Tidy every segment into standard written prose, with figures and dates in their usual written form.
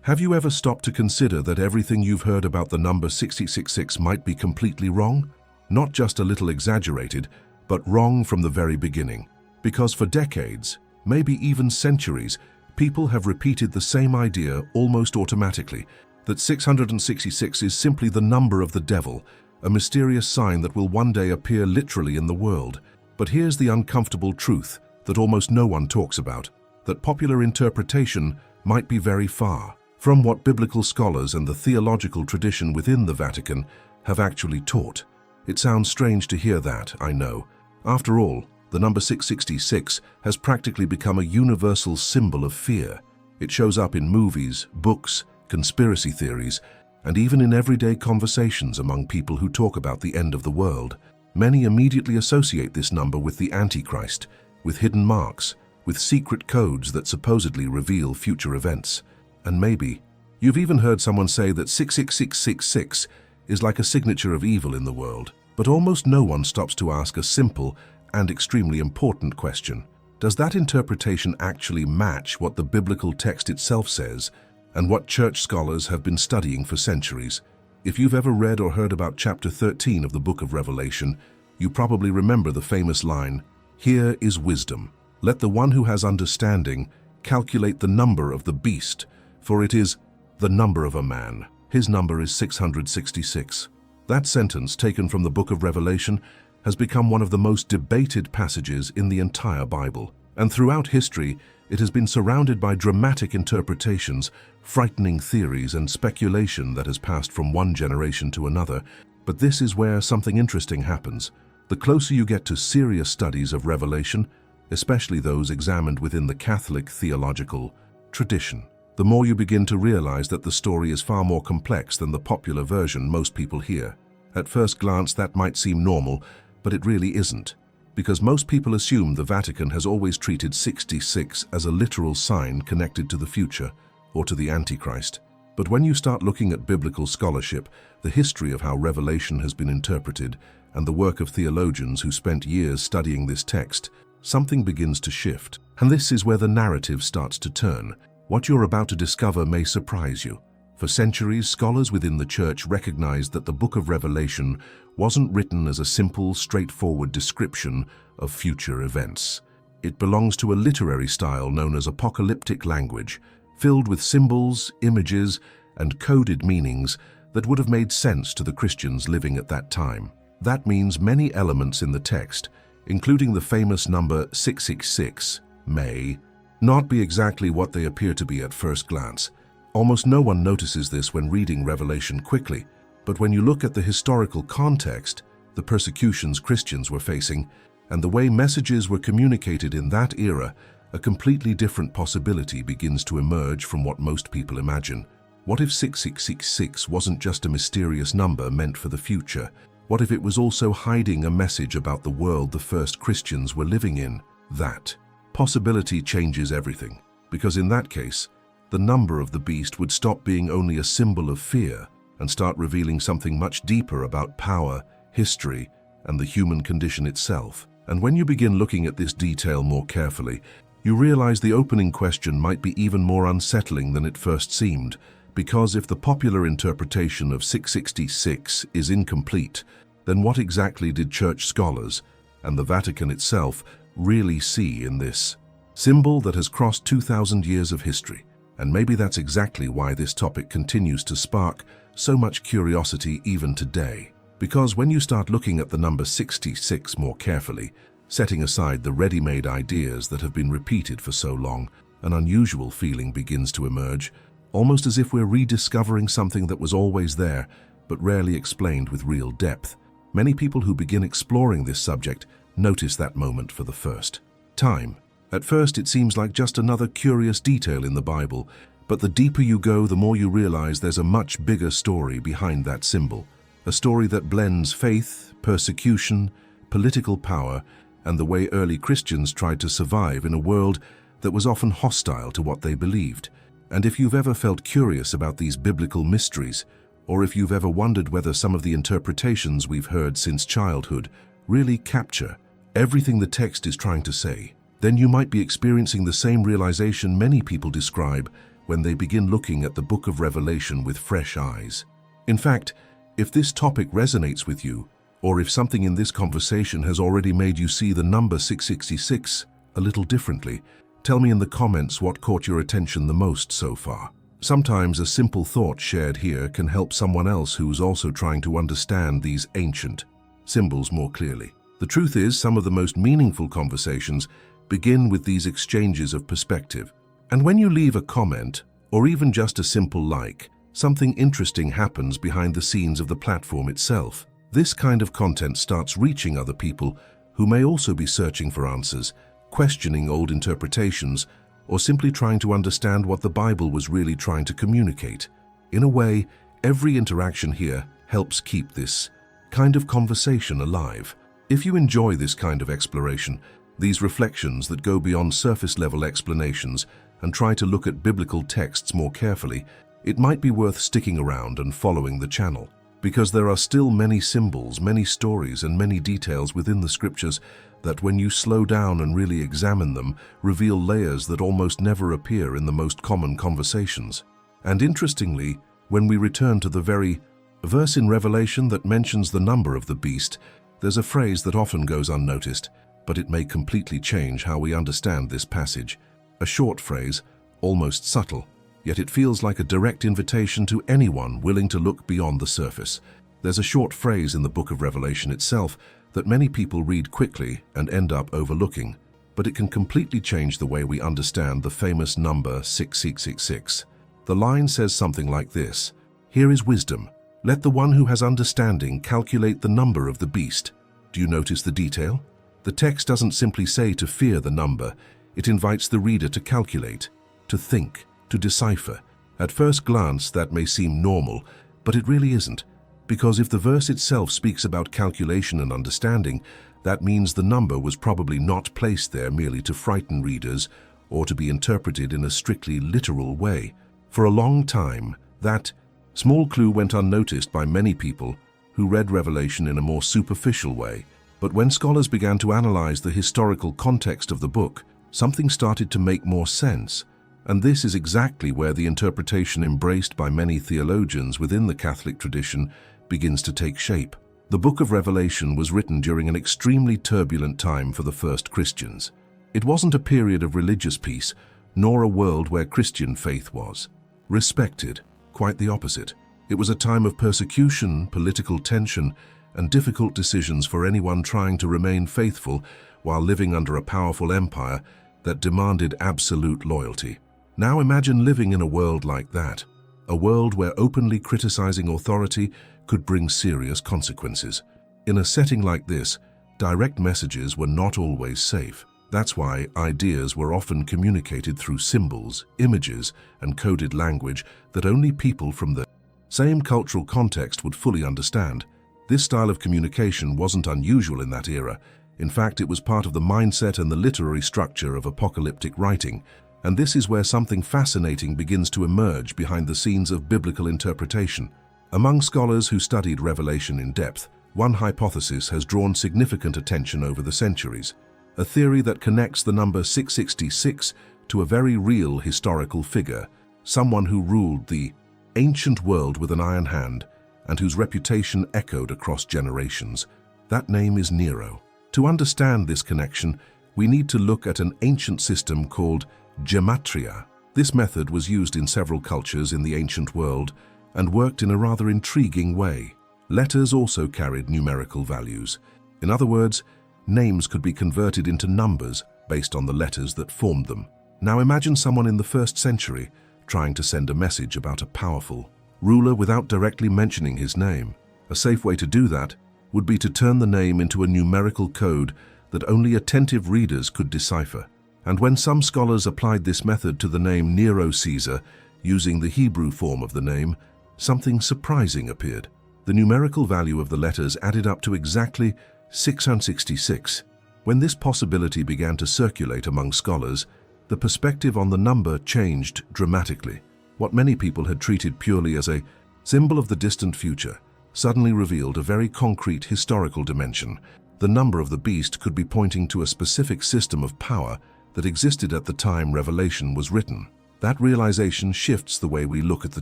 Have you ever stopped to consider that everything you've heard about the number 666 might be completely wrong? Not just a little exaggerated, but wrong from the very beginning. Because for decades, maybe even centuries, people have repeated the same idea almost automatically, that 666 is simply the number of the devil, a mysterious sign that will one day appear literally in the world. But here's the uncomfortable truth that almost no one talks about, that popular interpretation might be very far from what biblical scholars and the theological tradition within the Vatican have actually taught. It sounds strange to hear that, I know. After all, the number 666 has practically become a universal symbol of fear. It shows up in movies, books, conspiracy theories, and even in everyday conversations among people who talk about the end of the world. Many immediately associate this number with the Antichrist, with hidden marks, with secret codes that supposedly reveal future events. And maybe you've even heard someone say that 66666 is like a signature of evil in the world. But almost no one stops to ask a simple and extremely important question. Does that interpretation actually match what the biblical text itself says and what church scholars have been studying for centuries? If you've ever read or heard about chapter 13 of the book of Revelation, you probably remember the famous line, "Here is wisdom. Let the one who has understanding calculate the number of the beast, for it is the number of a man. His number is 666. That sentence, taken from the book of Revelation, has become one of the most debated passages in the entire Bible. And throughout history, it has been surrounded by dramatic interpretations, frightening theories, and speculation that has passed from one generation to another. But this is where something interesting happens. The closer you get to serious studies of Revelation, especially those examined within the Catholic theological tradition, the more you begin to realize that the story is far more complex than the popular version most people hear. At first glance, that might seem normal, but it really isn't, because most people assume the Vatican has always treated 66 as a literal sign connected to the future or to the Antichrist. But when you start looking at biblical scholarship, the history of how Revelation has been interpreted, and the work of theologians who spent years studying this text, something begins to shift. And this is where the narrative starts to turn. What you're about to discover may surprise you. For centuries, scholars within the church recognized that the book of Revelation wasn't written as a simple, straightforward description of future events. It belongs to a literary style known as apocalyptic language, filled with symbols, images, and coded meanings that would have made sense to the Christians living at that time. That means many elements in the text, including the famous number 666, may not be exactly what they appear to be at first glance. Almost no one notices this when reading Revelation quickly, but when you look at the historical context, the persecutions Christians were facing, and the way messages were communicated in that era, a completely different possibility begins to emerge from what most people imagine. What if 6666 wasn't just a mysterious number meant for the future? What if it was also hiding a message about the world the first Christians were living in? That possibility changes everything, because in that case, the number of the beast would stop being only a symbol of fear and start revealing something much deeper about power, history, and the human condition itself. And when you begin looking at this detail more carefully, you realize the opening question might be even more unsettling than it first seemed, because if the popular interpretation of 666 is incomplete, then what exactly did church scholars and the Vatican itself really see in this symbol that has crossed 2,000 years of history? And maybe that's exactly why this topic continues to spark so much curiosity even today. Because when you start looking at the number 66 more carefully, setting aside the ready-made ideas that have been repeated for so long, an unusual feeling begins to emerge, almost as if we're rediscovering something that was always there, but rarely explained with real depth. Many people who begin exploring this subject notice that moment for the first time. At first, it seems like just another curious detail in the Bible, but the deeper you go, the more you realize there's a much bigger story behind that symbol. A story that blends faith, persecution, political power, and the way early Christians tried to survive in a world that was often hostile to what they believed. And if you've ever felt curious about these biblical mysteries, or if you've ever wondered whether some of the interpretations we've heard since childhood really capture everything the text is trying to say, then you might be experiencing the same realization many people describe when they begin looking at the book of Revelation with fresh eyes. In fact, if this topic resonates with you, or if something in this conversation has already made you see the number 666 a little differently, tell me in the comments what caught your attention the most so far. Sometimes a simple thought shared here can help someone else who's also trying to understand these ancient symbols more clearly. The truth is, some of the most meaningful conversations begin with these exchanges of perspective. And when you leave a comment, or even just a simple like, something interesting happens behind the scenes of the platform itself. This kind of content starts reaching other people who may also be searching for answers, questioning old interpretations, or simply trying to understand what the Bible was really trying to communicate. In a way, every interaction here helps keep this kind of conversation alive. If you enjoy this kind of exploration, these reflections that go beyond surface-level explanations and try to look at biblical texts more carefully, it might be worth sticking around and following the channel, because there are still many symbols, many stories, and many details within the scriptures that, when you slow down and really examine them, reveal layers that almost never appear in the most common conversations. And interestingly, when we return to the very verse in Revelation that mentions the number of the beast, there's a phrase that often goes unnoticed, but it may completely change how we understand this passage. A short phrase, almost subtle, yet it feels like a direct invitation to anyone willing to look beyond the surface. There's a short phrase in the book of Revelation itself that many people read quickly and end up overlooking, but it can completely change the way we understand the famous number 6666. The line says something like this: "Here is wisdom. Let the one who has understanding calculate the number of the beast." Do you notice the detail? The text doesn't simply say to fear the number, it invites the reader to calculate, to think, to decipher. At first glance, that may seem normal, but it really isn't, because if the verse itself speaks about calculation and understanding, that means the number was probably not placed there merely to frighten readers or to be interpreted in a strictly literal way. For a long time, that small clue went unnoticed by many people who read Revelation in a more superficial way. But when scholars began to analyze the historical context of the book, something started to make more sense. And this is exactly where the interpretation embraced by many theologians within the Catholic tradition begins to take shape. The book of Revelation was written during an extremely turbulent time for the first Christians. It wasn't a period of religious peace, nor a world where Christian faith was respected. Quite the opposite. It was a time of persecution, political tension, and difficult decisions for anyone trying to remain faithful while living under a powerful empire that demanded absolute loyalty. Now imagine living in a world like that, a world where openly criticizing authority could bring serious consequences. In a setting like this, direct messages were not always safe. That's why ideas were often communicated through symbols, images, and coded language that only people from the same cultural context would fully understand. This style of communication wasn't unusual in that era. In fact, it was part of the mindset and the literary structure of apocalyptic writing. And this is where something fascinating begins to emerge behind the scenes of biblical interpretation. Among scholars who studied Revelation in depth, one hypothesis has drawn significant attention over the centuries: a theory that connects the number 666 to a very real historical figure, someone who ruled the ancient world with an iron hand and whose reputation echoed across generations. That name is Nero. To understand this connection, we need to look at an ancient system called gematria. This method was used in several cultures in the ancient world and worked in a rather intriguing way. Letters also carried numerical values. In other words, names could be converted into numbers based on the letters that formed them. Now imagine someone in the 1st century trying to send a message about a powerful ruler without directly mentioning his name. A safe way to do that would be to turn the name into a numerical code that only attentive readers could decipher. And when some scholars applied this method to the name Nero Caesar, using the Hebrew form of the name, something surprising appeared. The numerical value of the letters added up to exactly 666. When this possibility began to circulate among scholars, the perspective on the number changed dramatically. What many people had treated purely as a symbol of the distant future suddenly revealed a very concrete historical dimension. The number of the beast could be pointing to a specific system of power that existed at the time Revelation was written. That realization shifts the way we look at the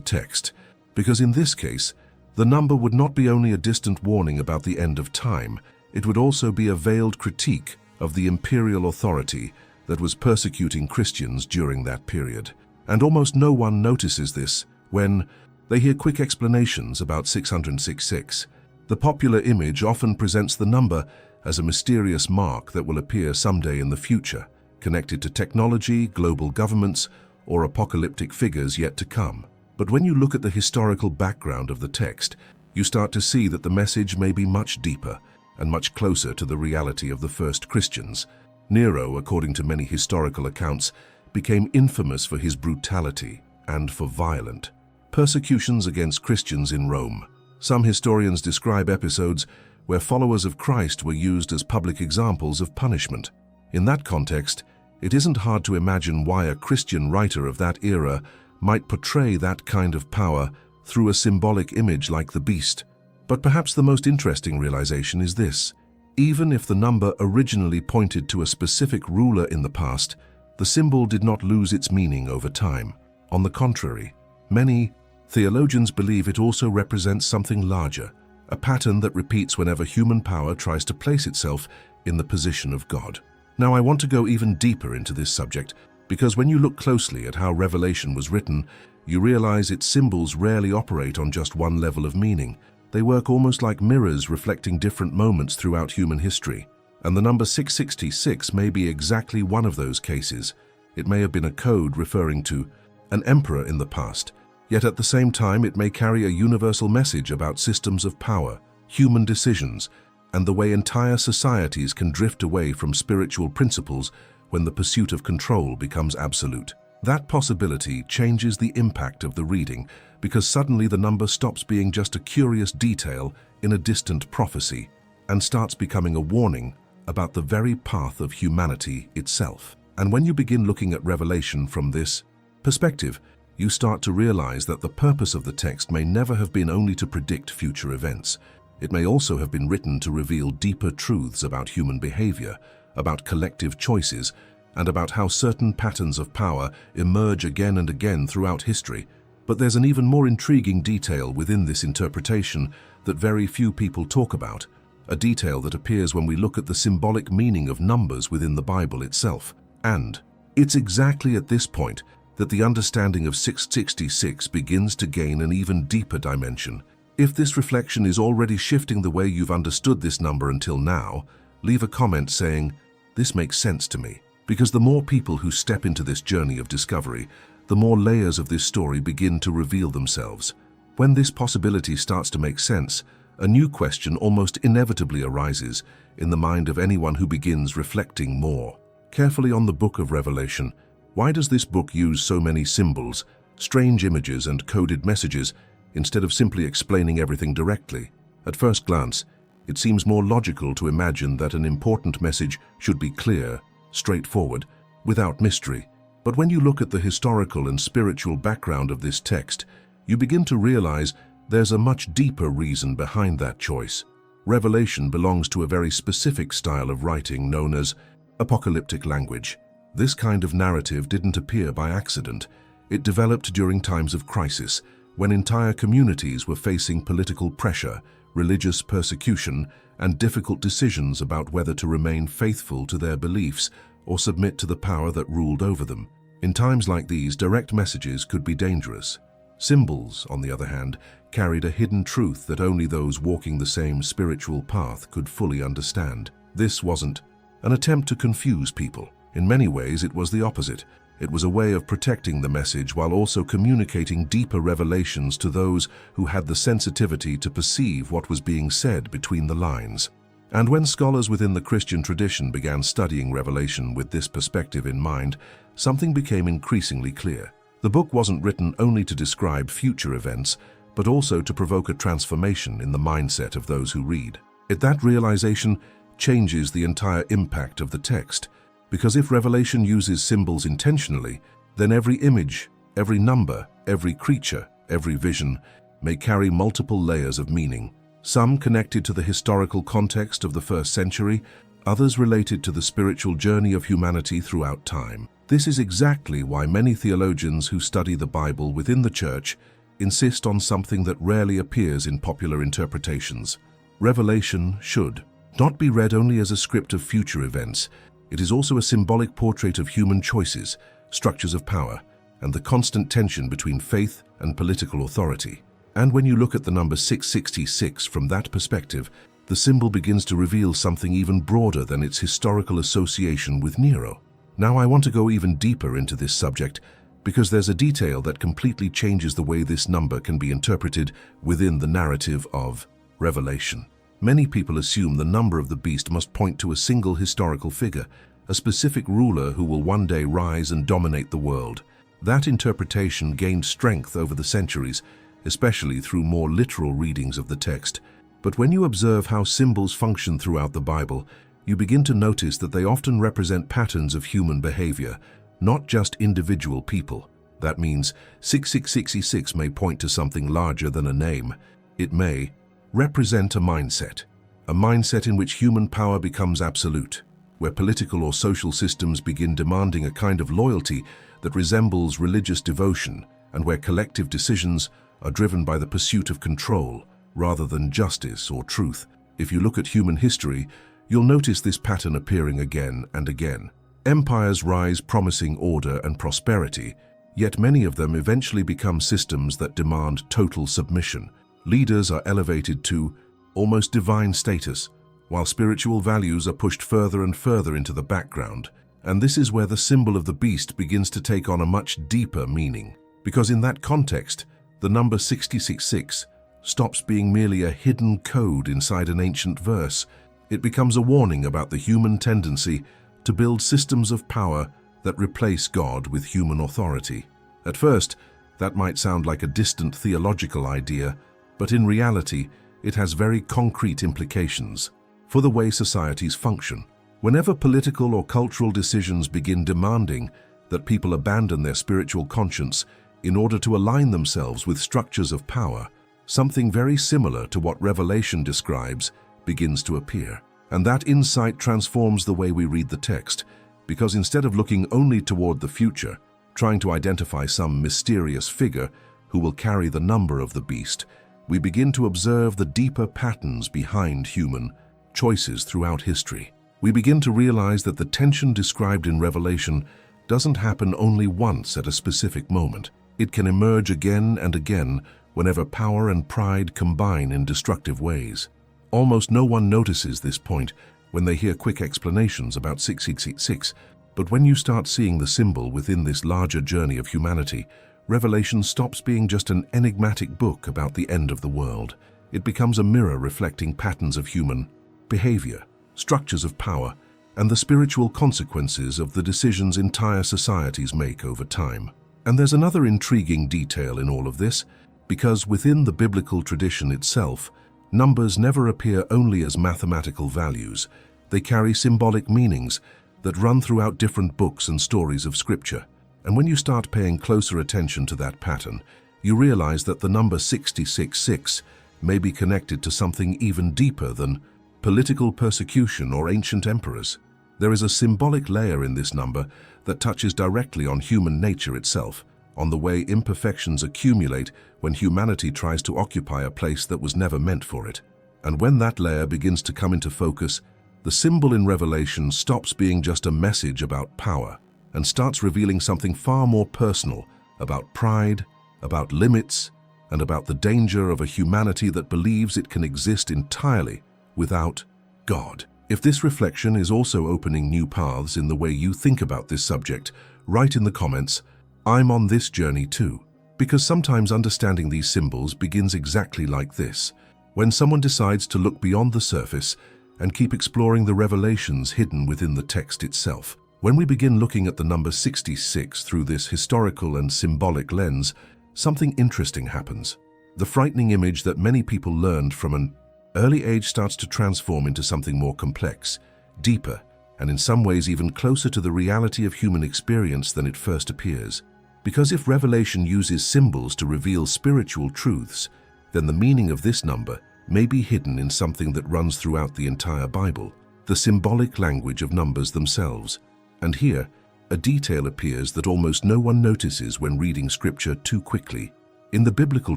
text, because in this case, the number would not be only a distant warning about the end of time, it would also be a veiled critique of the imperial authority that was persecuting Christians during that period. And almost no one notices this when they hear quick explanations about 666. The popular image often presents the number as a mysterious mark that will appear someday in the future, connected to technology, global governments, or apocalyptic figures yet to come. But when you look at the historical background of the text, you start to see that the message may be much deeper and much closer to the reality of the first Christians. Nero, according to many historical accounts, became infamous for his brutality and for violent persecutions against Christians in Rome. Some historians describe episodes where followers of Christ were used as public examples of punishment. In that context, it isn't hard to imagine why a Christian writer of that era might portray that kind of power through a symbolic image like the beast. But perhaps the most interesting realization is this: even if the number originally pointed to a specific ruler in the past, the symbol did not lose its meaning over time. On the contrary, many theologians believe it also represents something larger, a pattern that repeats whenever human power tries to place itself in the position of God. Now, I want to go even deeper into this subject, because when you look closely at how Revelation was written, you realize its symbols rarely operate on just one level of meaning. They work almost like mirrors reflecting different moments throughout human history. And the number 666 may be exactly one of those cases. It may have been a code referring to an emperor in the past, yet at the same time it may carry a universal message about systems of power, human decisions, and the way entire societies can drift away from spiritual principles when the pursuit of control becomes absolute. That possibility changes the impact of the reading, because suddenly the number stops being just a curious detail in a distant prophecy and starts becoming a warning about the very path of humanity itself. And when you begin looking at Revelation from this perspective, you start to realize that the purpose of the text may never have been only to predict future events. It may also have been written to reveal deeper truths about human behavior, about collective choices, and about how certain patterns of power emerge again and again throughout history. But there's an even more intriguing detail within this interpretation that very few people talk about, a detail that appears when we look at the symbolic meaning of numbers within the Bible itself. And it's exactly at this point that the understanding of 666 begins to gain an even deeper dimension. If this reflection is already shifting the way you've understood this number until now, leave a comment saying, "This makes sense to me." Because the more people who step into this journey of discovery, the more layers of this story begin to reveal themselves. When this possibility starts to make sense, a new question almost inevitably arises in the mind of anyone who begins reflecting more carefully on the book of Revelation. Why does this book use so many symbols, strange images, and coded messages instead of simply explaining everything directly? At first glance, it seems more logical to imagine that an important message should be clear, straightforward, without mystery. But when you look at the historical and spiritual background of this text, you begin to realize there's a much deeper reason behind that choice. Revelation belongs to a very specific style of writing known as apocalyptic language. This kind of narrative didn't appear by accident. It developed during times of crisis, when entire communities were facing political pressure, religious persecution, and difficult decisions about whether to remain faithful to their beliefs or submit to the power that ruled over them. In times like these, direct messages could be dangerous. Symbols, on the other hand, carried a hidden truth that only those walking the same spiritual path could fully understand. This wasn't an attempt to confuse people. In many ways, it was the opposite. It was a way of protecting the message while also communicating deeper revelations to those who had the sensitivity to perceive what was being said between the lines. And when scholars within the Christian tradition began studying Revelation with this perspective in mind, something became increasingly clear. The book wasn't written only to describe future events, but also to provoke a transformation in the mindset of those who read. That realization changes the entire impact of the text. Because if Revelation uses symbols intentionally, then every image, every number, every creature, every vision may carry multiple layers of meaning. Some connected to the historical context of the first century, others related to the spiritual journey of humanity throughout time. This is exactly why many theologians who study the Bible within the Church insist on something that rarely appears in popular interpretations. Revelation should not be read only as a script of future events. It is also a symbolic portrait of human choices, structures of power, and the constant tension between faith and political authority. And when you look at the number 666 from that perspective, the symbol begins to reveal something even broader than its historical association with Nero. Now I want to go even deeper into this subject because there's a detail that completely changes the way this number can be interpreted within the narrative of Revelation. Many people assume the number of the beast must point to a single historical figure, a specific ruler who will one day rise and dominate the world. That interpretation gained strength over the centuries, especially through more literal readings of the text. But when you observe how symbols function throughout the Bible, you begin to notice that they often represent patterns of human behavior, not just individual people. That means 6666 may point to something larger than a name. It may represent a mindset in which human power becomes absolute, where political or social systems begin demanding a kind of loyalty that resembles religious devotion, and where collective decisions are driven by the pursuit of control rather than justice or truth. If you look at human history, you'll notice this pattern appearing again and again. Empires rise promising order and prosperity, yet many of them eventually become systems that demand total submission. Leaders are elevated to almost divine status, while spiritual values are pushed further and further into the background. And this is where the symbol of the beast begins to take on a much deeper meaning. Because in that context, the number 666 stops being merely a hidden code inside an ancient verse. It becomes a warning about the human tendency to build systems of power that replace God with human authority. At first, that might sound like a distant theological idea, but in reality, it has very concrete implications for the way societies function. Whenever political or cultural decisions begin demanding that people abandon their spiritual conscience in order to align themselves with structures of power, something very similar to what Revelation describes begins to appear. And that insight transforms the way we read the text, because instead of looking only toward the future, trying to identify some mysterious figure who will carry the number of the beast, we begin to observe the deeper patterns behind human choices throughout history. We begin to realize that the tension described in Revelation doesn't happen only once at a specific moment. It can emerge again and again whenever power and pride combine in destructive ways. Almost no one notices this point when they hear quick explanations about 6666, but when you start seeing the symbol within this larger journey of humanity, Revelation stops being just an enigmatic book about the end of the world. It becomes a mirror reflecting patterns of human behavior, structures of power, and the spiritual consequences of the decisions entire societies make over time. And there's another intriguing detail in all of this, because within the biblical tradition itself, numbers never appear only as mathematical values. They carry symbolic meanings that run throughout different books and stories of Scripture. And when you start paying closer attention to that pattern, you realize that the number 666 may be connected to something even deeper than political persecution or ancient emperors. There is a symbolic layer in this number that touches directly on human nature itself, on the way imperfections accumulate when humanity tries to occupy a place that was never meant for it. And when that layer begins to come into focus, the symbol in Revelation stops being just a message about power and starts revealing something far more personal about pride, about limits, and about the danger of a humanity that believes it can exist entirely without God. If this reflection is also opening new paths in the way you think about this subject, write in the comments, "I'm on this journey too." Because sometimes understanding these symbols begins exactly like this, when someone decides to look beyond the surface and keep exploring the revelations hidden within the text itself. When we begin looking at the number 66 through this historical and symbolic lens, something interesting happens. The frightening image that many people learned from an early age starts to transform into something more complex, deeper, and in some ways even closer to the reality of human experience than it first appears. Because if Revelation uses symbols to reveal spiritual truths, then the meaning of this number may be hidden in something that runs throughout the entire Bible, the symbolic language of numbers themselves. And here, a detail appears that almost no one notices when reading scripture too quickly. In the biblical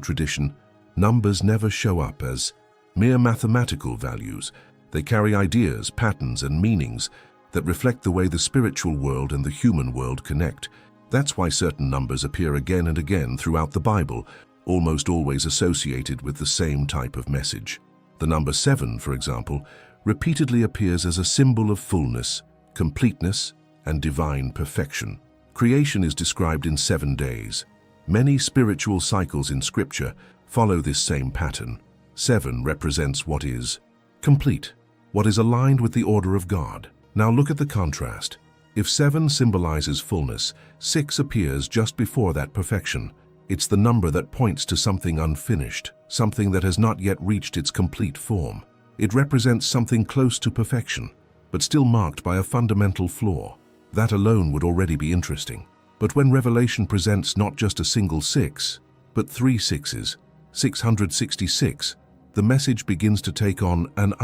tradition, numbers never show up as mere mathematical values. They carry ideas, patterns, and meanings that reflect the way the spiritual world and the human world connect. That's why certain numbers appear again and again throughout the Bible, almost always associated with the same type of message. The number 7, for example, repeatedly appears as a symbol of fullness, completeness, and divine perfection. Creation is described in 7 days. Many spiritual cycles in Scripture follow this same pattern. 7 represents what is complete, what is aligned with the order of God. Now look at the contrast. If 7 symbolizes fullness, 6 appears just before that perfection. It's the number that points to something unfinished, something that has not yet reached its complete form. It represents something close to perfection, but still marked by a fundamental flaw. That alone would already be interesting. But when Revelation presents not just a single 6, but 3 6s, 666, the message begins to take on an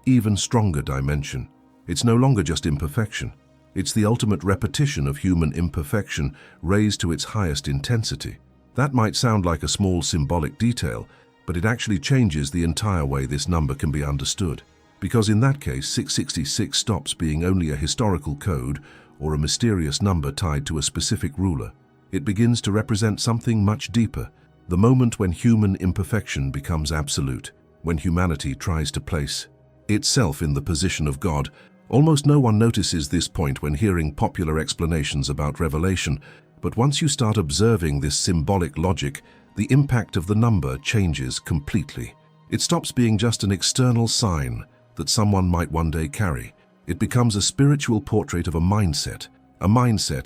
even stronger dimension. It's no longer just imperfection. It's the ultimate repetition of human imperfection raised to its highest intensity. That might sound like a small symbolic detail, but it actually changes the entire way this number can be understood. Because in that case, 666 stops being only a historical code or a mysterious number tied to a specific ruler. It begins to represent something much deeper, the moment when human imperfection becomes absolute, when humanity tries to place itself in the position of God. Almost no one notices this point when hearing popular explanations about Revelation, but once you start observing this symbolic logic, the impact of the number changes completely. It stops being just an external sign that someone might one day carry. It becomes a spiritual portrait of a mindset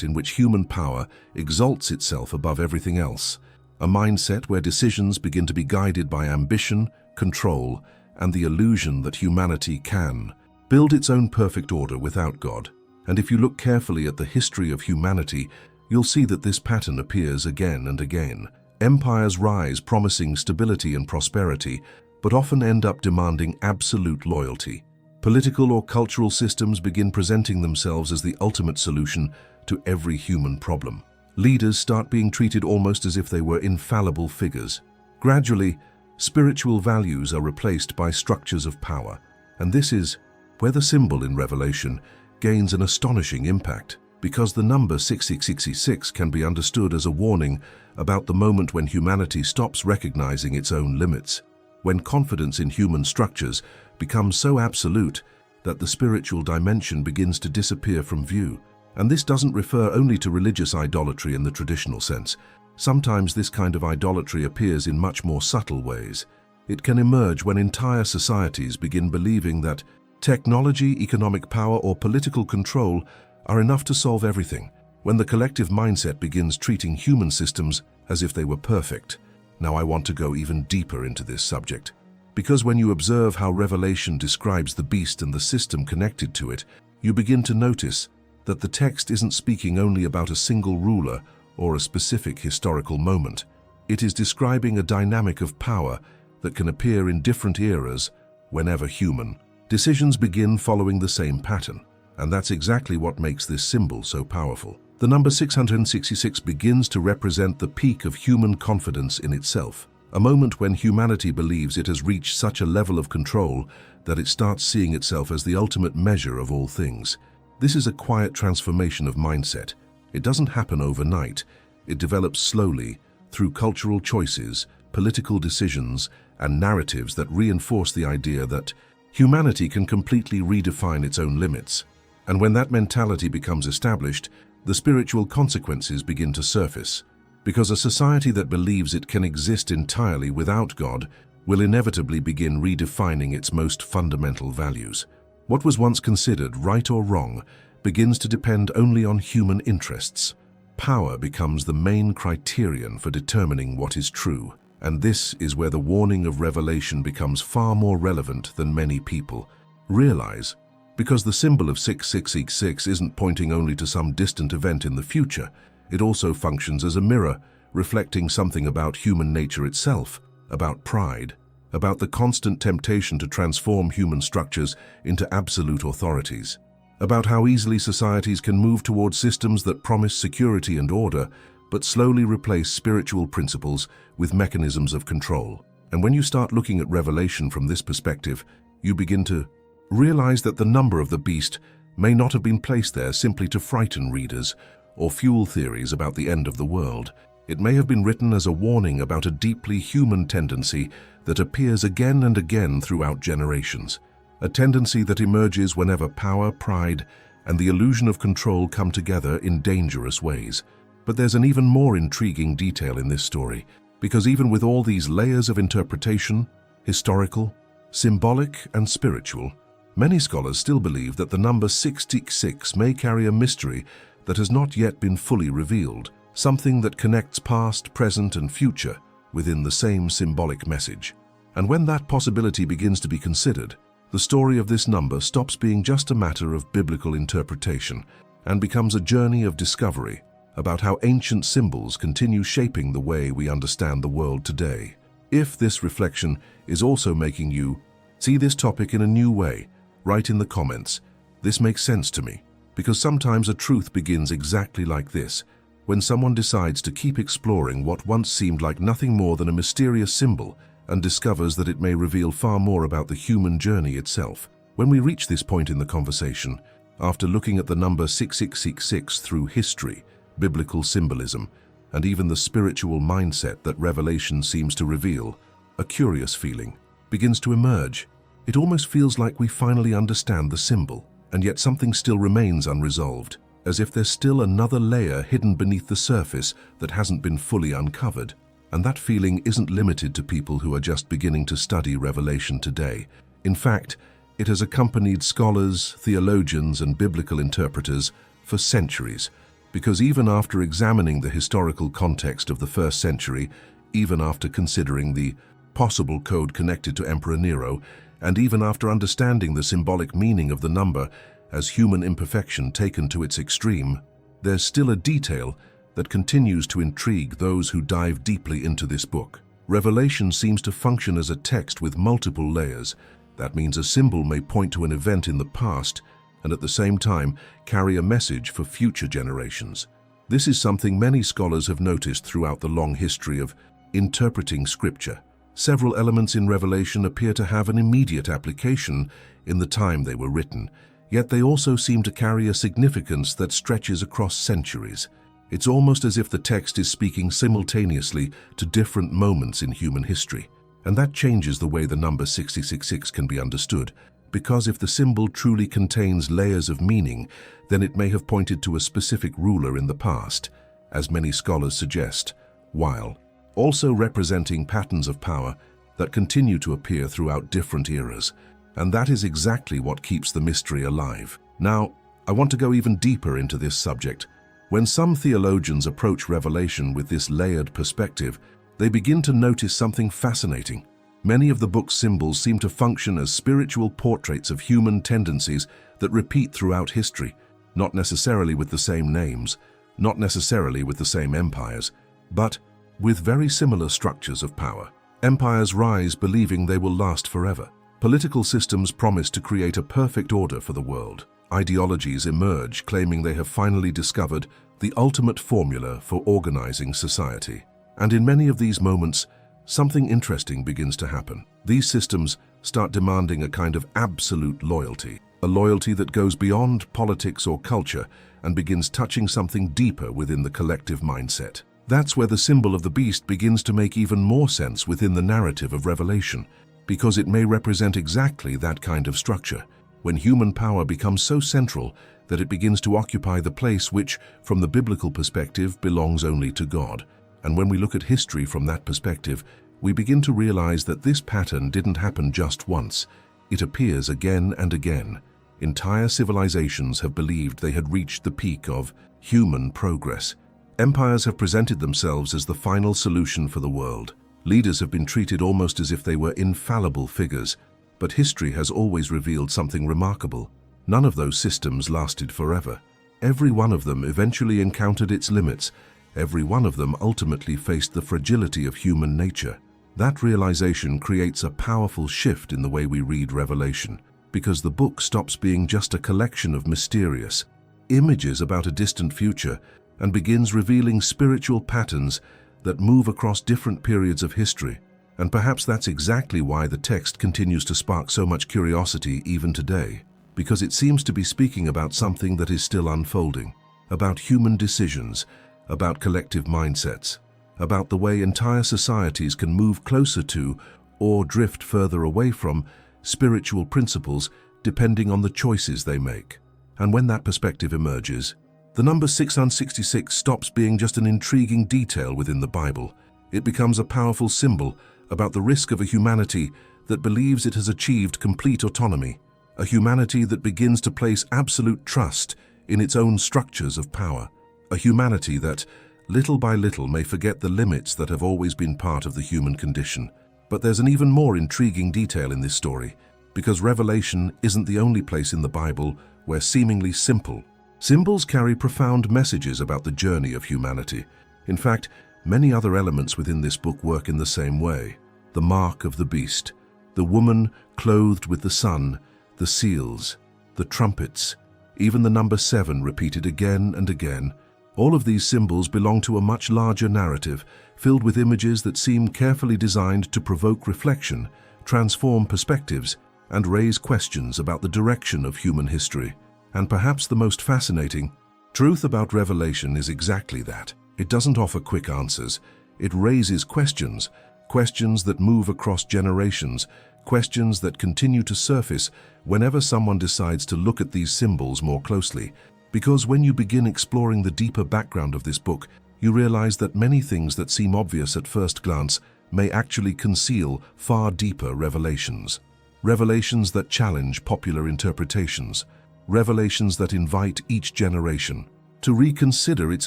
in which human power exalts itself above everything else, a mindset where decisions begin to be guided by ambition, control, and the illusion that humanity can build its own perfect order without God. And if you look carefully at the history of humanity, you'll see that this pattern appears again and again. Empires rise promising stability and prosperity, but often end up demanding absolute loyalty. Political or cultural systems begin presenting themselves as the ultimate solution to every human problem. Leaders start being treated almost as if they were infallible figures. Gradually, spiritual values are replaced by structures of power, and this is where the symbol in Revelation gains an astonishing impact, because the number 666 can be understood as a warning about the moment when humanity stops recognizing its own limits, when confidence in human structures becomes so absolute that the spiritual dimension begins to disappear from view. And this doesn't refer only to religious idolatry in the traditional sense. Sometimes this kind of idolatry appears in much more subtle ways. It can emerge when entire societies begin believing that technology, economic power, or political control are enough to solve everything, when the collective mindset begins treating human systems as if they were perfect. Now I want to go even deeper into this subject, because when you observe how Revelation describes the beast and the system connected to it, you begin to notice that the text isn't speaking only about a single ruler or a specific historical moment. It is describing a dynamic of power that can appear in different eras whenever human. Decisions begin following the same pattern, and that's exactly what makes this symbol so powerful. The number 666 begins to represent the peak of human confidence in itself, a moment when humanity believes it has reached such a level of control that it starts seeing itself as the ultimate measure of all things. This is a quiet transformation of mindset. It doesn't happen overnight. It develops slowly through cultural choices, political decisions, and narratives that reinforce the idea that humanity can completely redefine its own limits. And when that mentality becomes established, the spiritual consequences begin to surface, because a society that believes it can exist entirely without God will inevitably begin redefining its most fundamental values. What was once considered right or wrong begins to depend only on human interests. Power becomes the main criterion for determining what is true, and this is where the warning of Revelation becomes far more relevant than many people realize, because the symbol of 666 isn't pointing only to some distant event in the future. It also functions as a mirror, reflecting something about human nature itself, about pride, about the constant temptation to transform human structures into absolute authorities. about how easily societies can move towards systems that promise security and order, but slowly replace spiritual principles with mechanisms of control. And when you start looking at Revelation from this perspective, you begin to realize that the number of the beast may not have been placed there simply to frighten readers or fuel theories about the end of the world. It may have been written as a warning about a deeply human tendency that appears again and again throughout generations, a tendency that emerges whenever power, pride, and the illusion of control come together in dangerous ways. But there's an even more intriguing detail in this story, because even with all these layers of interpretation, historical, symbolic, and spiritual, many scholars still believe that the number 666 may carry a mystery that has not yet been fully revealed, something that connects past, present, and future within the same symbolic message. And when that possibility begins to be considered, the story of this number stops being just a matter of biblical interpretation and becomes a journey of discovery about how ancient symbols continue shaping the way we understand the world today. If this reflection is also making you see this topic in a new way, write in the comments, "This makes sense to me," because sometimes a truth begins exactly like this, when someone decides to keep exploring what once seemed like nothing more than a mysterious symbol and discovers that it may reveal far more about the human journey itself. When we reach this point in the conversation, after looking at the number 6666 through history, biblical symbolism, and even the spiritual mindset that Revelation seems to reveal, a curious feeling begins to emerge. It almost feels like we finally understand the symbol, and yet something still remains unresolved, as if there's still another layer hidden beneath the surface that hasn't been fully uncovered. And that feeling isn't limited to people who are just beginning to study Revelation today. In fact, it has accompanied scholars, theologians, and biblical interpreters for centuries, because even after examining the historical context of the first century, even after considering the possible code connected to Emperor Nero, and even after understanding the symbolic meaning of the number as human imperfection taken to its extreme, there's still a detail that continues to intrigue those who dive deeply into this book. Revelation seems to function as a text with multiple layers. That means a symbol may point to an event in the past and at the same time carry a message for future generations. This is something many scholars have noticed throughout the long history of interpreting Scripture. Several elements in Revelation appear to have an immediate application in the time they were written, yet they also seem to carry a significance that stretches across centuries. It's almost as if the text is speaking simultaneously to different moments in human history. And that changes the way the number 666 can be understood, because if the symbol truly contains layers of meaning, then it may have pointed to a specific ruler in the past, as many scholars suggest, while also representing patterns of power that continue to appear throughout different eras. And that is exactly what keeps the mystery alive. Now, I want to go even deeper into this subject. When some theologians approach Revelation with this layered perspective, they begin to notice something fascinating. Many of the book's symbols seem to function as spiritual portraits of human tendencies that repeat throughout history, not necessarily with the same names, not necessarily with the same empires, but with very similar structures of power. Empires rise believing they will last forever. Political systems promise to create a perfect order for the world. Ideologies emerge claiming they have finally discovered the ultimate formula for organizing society. And in many of these moments, something interesting begins to happen. These systems start demanding a kind of absolute loyalty, a loyalty that goes beyond politics or culture and begins touching something deeper within the collective mindset. That's where the symbol of the beast begins to make even more sense within the narrative of Revelation, because it may represent exactly that kind of structure, when human power becomes so central that it begins to occupy the place which, from the biblical perspective, belongs only to God. And when we look at history from that perspective, we begin to realize that this pattern didn't happen just once. It appears again and again. Entire civilizations have believed they had reached the peak of human progress. Empires have presented themselves as the final solution for the world. Leaders have been treated almost as if they were infallible figures, but history has always revealed something remarkable. None of those systems lasted forever. Every one of them eventually encountered its limits. Every one of them ultimately faced the fragility of human nature. That realization creates a powerful shift in the way we read Revelation. because the book stops being just a collection of mysterious images about a distant future and begins revealing spiritual patterns that move across different periods of history. And perhaps that's exactly why the text continues to spark so much curiosity even today, because it seems to be speaking about something that is still unfolding, about human decisions, about collective mindsets, about the way entire societies can move closer to or drift further away from spiritual principles depending on the choices they make. And when that perspective emerges, the number 666 stops being just an intriguing detail within the Bible. It becomes a powerful symbol about the risk of a humanity that believes it has achieved complete autonomy, a humanity that begins to place absolute trust in its own structures of power, a humanity that, little by little, may forget the limits that have always been part of the human condition. But there's an even more intriguing detail in this story, because Revelation isn't the only place in the Bible where seemingly simple symbols carry profound messages about the journey of humanity. In fact, many other elements within this book work in the same way. The mark of the beast, the woman clothed with the sun, the seals, the trumpets, even the number 7 repeated again and again. All of these symbols belong to a much larger narrative, filled with images that seem carefully designed to provoke reflection, transform perspectives, and raise questions about the direction of human history. And perhaps the most fascinating truth about Revelation is exactly that. It doesn't offer quick answers. It raises questions, questions that move across generations, questions that continue to surface whenever someone decides to look at these symbols more closely. Because when you begin exploring the deeper background of this book, you realize that many things that seem obvious at first glance may actually conceal far deeper revelations. Revelations that challenge popular interpretations. Revelations that invite each generation to reconsider its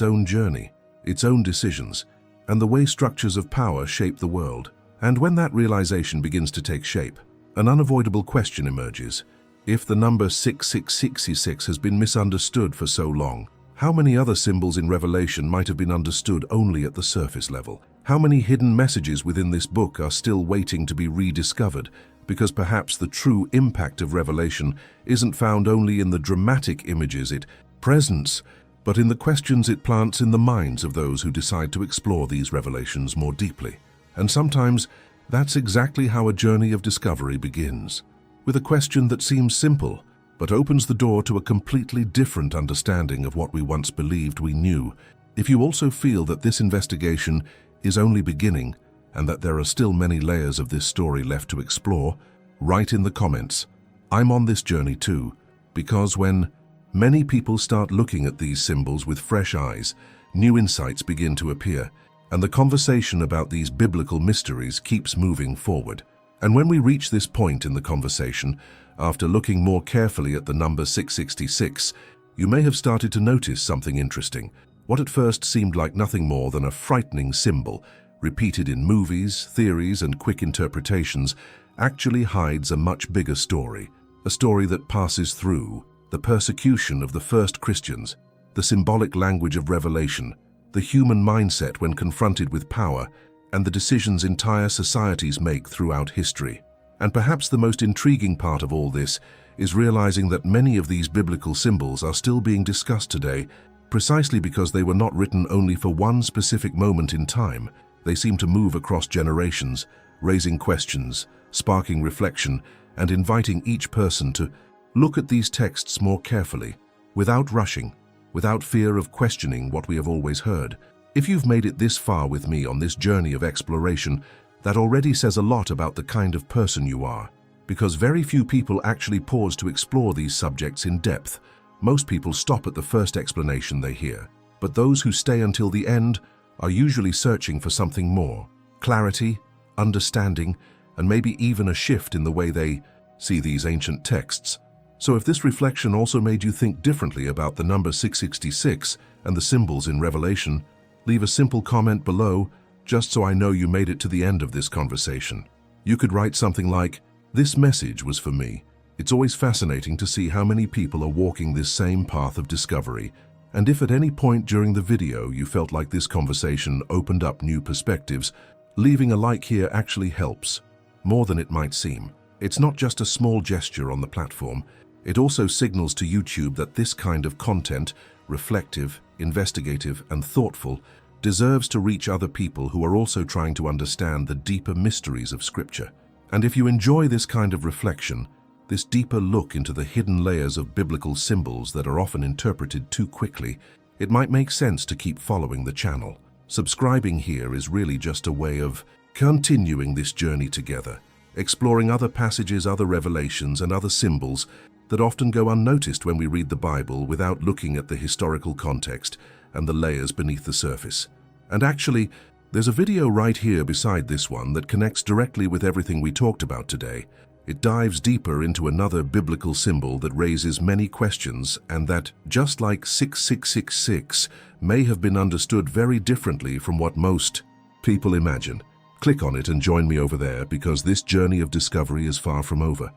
own journey, its own decisions, and the way structures of power shape the world. And when that realization begins to take shape, an unavoidable question emerges. If the number 666 has been misunderstood for so long, how many other symbols in Revelation might have been understood only at the surface level? How many hidden messages within this book are still waiting to be rediscovered? Because perhaps the true impact of Revelation isn't found only in the dramatic images it presents, but in the questions it plants in the minds of those who decide to explore these revelations more deeply. And sometimes that's exactly how a journey of discovery begins, with a question that seems simple, but opens the door to a completely different understanding of what we once believed we knew. If you also feel that this investigation is only beginning, and that there are still many layers of this story left to explore, write in the comments, "I'm on this journey too," because when many people start looking at these symbols with fresh eyes, new insights begin to appear, and the conversation about these biblical mysteries keeps moving forward. And when we reach this point in the conversation, after looking more carefully at the number 666, you may have started to notice something interesting. What at first seemed like nothing more than a frightening symbol, repeated in movies, theories, and quick interpretations, actually hides a much bigger story, a story that passes through the persecution of the first Christians, the symbolic language of Revelation, the human mindset when confronted with power, and the decisions entire societies make throughout history. And perhaps the most intriguing part of all this is realizing that many of these biblical symbols are still being discussed today, precisely because they were not written only for one specific moment in time. They seem to move across generations, raising questions, sparking reflection, and inviting each person to look at these texts more carefully, without rushing, without fear of questioning what we have always heard. If you've made it this far with me on this journey of exploration, that already says a lot about the kind of person you are, because very few people actually pause to explore these subjects in depth. Most people stop at the first explanation they hear, but those who stay until the end are usually searching for something more: clarity, understanding, and maybe even a shift in the way they see these ancient texts. So if this reflection also made you think differently about the number 666 and the symbols in Revelation, leave a simple comment below, just so I know you made it to the end of this conversation. You could write something like, "This message was for me. It's always fascinating to see how many people are walking this same path of discovery. And if at any point during the video you felt like this conversation opened up new perspectives, leaving a like here actually helps, more than it might seem." It's not just a small gesture on the platform, it also signals to YouTube that this kind of content, reflective, investigative, and thoughtful, deserves to reach other people who are also trying to understand the deeper mysteries of Scripture. And if you enjoy this kind of reflection, this deeper look into the hidden layers of biblical symbols that are often interpreted too quickly, it might make sense to keep following the channel. Subscribing here is really just a way of continuing this journey together, exploring other passages, other revelations, and other symbols that often go unnoticed when we read the Bible without looking at the historical context and the layers beneath the surface. And actually, there's a video right here beside this one that connects directly with everything we talked about today. It dives deeper into another biblical symbol that raises many questions and that, just like 6666, may have been understood very differently from what most people imagine. Click on it and join me over there because this journey of discovery is far from over.